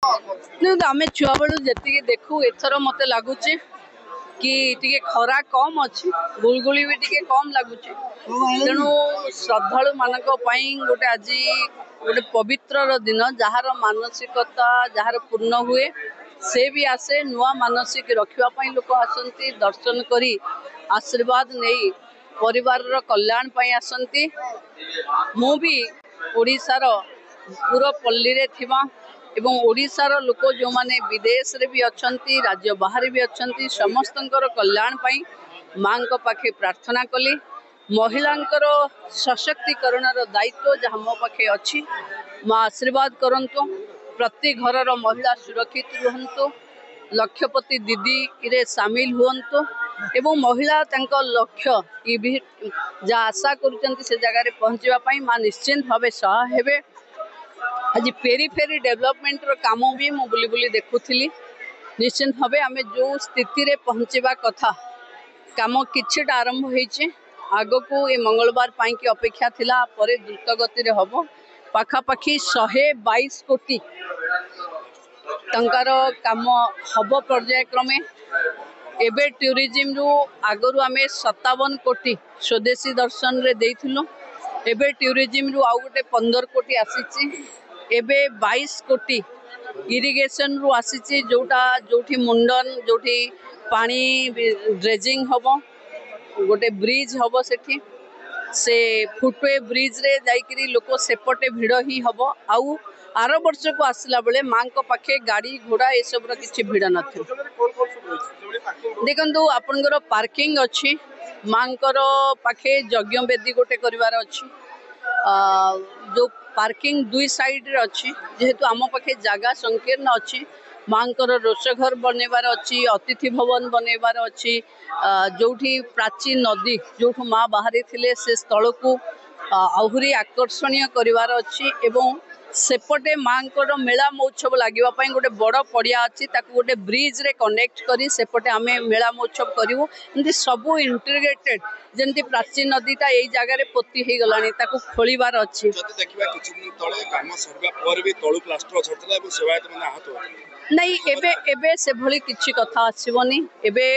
आम छुआ बेलू जी देखू एथर मत लगुच कि टिके खरा कम अच्छी गुलगुली भी टिके कम लगुच तेणु श्रद्धालु मान गोटे आज गोटे पवित्र दिन जार मानसिकता जार पूर्ण हुए से भी आसे नुआ मानसिक रखापी लोक आसती दर्शन करी आशीर्वाद नहीं परिवार कल्याण पाई आसती मु भी ओडिशार पूरा पल्ली रे थिबा एवं ओडिशार लोक जो माने विदेश रे भी अछंती राज्य बाहर भी अछंती समस्तंकर कल्याण पाई मां को पाखे प्रार्थना कली महिलांकर सशक्तिकरण दायित्व जहाँ मो पाखे अच्छी मां आशीर्वाद करंतु प्रति घरर महिला सुरक्षित रुहंतु लक्षपति दीदी रे सामिल हुंतु एवं महिला तांको लक्ष्य जा आशा करुचंती से जगह पहुँचवा पाई मां निश्चिंत भावे सहाय हेबे। आज पेरीफेरी डेवलपमेंट रो काम भी मु बुली बुली देखुली निश्चिंत भावे आमे जो स्थिति रे पहुँचवा कथा काम किछटा आरंभ होइचे आगो को ये मंगलवार पाई की अपेक्षा थिला परे द्रुत गति रे हबो पाखापाखी 122 कोटी टंकार काम हब पर्यायक्रमे एबे टूरिज्म रु आगरु आमे 57 कोटी स्वदेशी दर्शन रे देइथिलु एबे टूरिज्म रु आउ गोटे 15 कोटी आसीची एबे 22 कोटी इरिगेशन रु आसीची जोटा जोठी मुंडन जोठी पानी ड्रेजिंग हबो गोटे ब्रिज हबो सेठी से फुटवे ब्रिज रे जाइकरी लोक सेपटे भिड़ ही हबो आउ आर वर्ष को आसला बेले मां को पाखे गाड़ी घोड़ा ये सब किछि भिड़ नथि देखंतु आपनकर पार्किंग अच्छी मांकर पाखे यज्ञ वेदी गोटे करिवार अच्छी जो पार्किंग दुई साइड रे अच्छी जेहेतु आम पाखे जागा संकीर्ण अच्छी मांकर रोषघर बनवार अच्छी अतिथि भवन बनवार अच्छी जोठी प्राचीन नदी जो माँ बाहरी थिले से स्थल को आहुरी आकर्षणीय करिवार अच्छी एवं सेपटे मांकर मेला महोत्सव लगे गोटे बड़ पड़िया अच्छी गोटे ब्रिज रे कनेक्ट करी सेपटे आमे मेला महोत्सव करूँ एमती सबू इंटीग्रेटेड जमती प्राचीन नदीटा यही जगार पोती हो गलानी ताकू खोलिबार अच्छी नहीं एबे एबे से भली किछि कथा आसीबनी एबे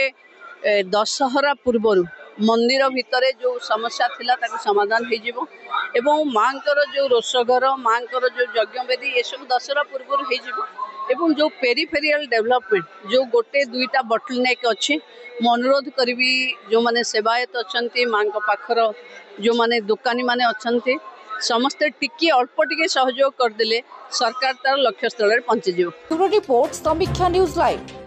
दशहरा पूर्वरु मंदिर भितरे जो समस्या थिला ताकू समाधान हो जिवो एवं मांकर जो रोषघर मांकर जो यज्ञवेदी ये सब दशहरा पूर्वरु हो जिवो एवं जो पेरीफेरियल डेवलपमेंट जो गोटे दुईटा बटलनेक अच्छी मु अनुरोध करी जो माने सेवायत अच्छंती मां को पाखर जो माने दुकानी माने अच्छंती समस्ते टिके अल्प टिके सहयोग करदेले सरकार तार लक्ष्य स्थल पहुंची जिवो। रिपोर्ट समीक्षा न्यूज लाइव।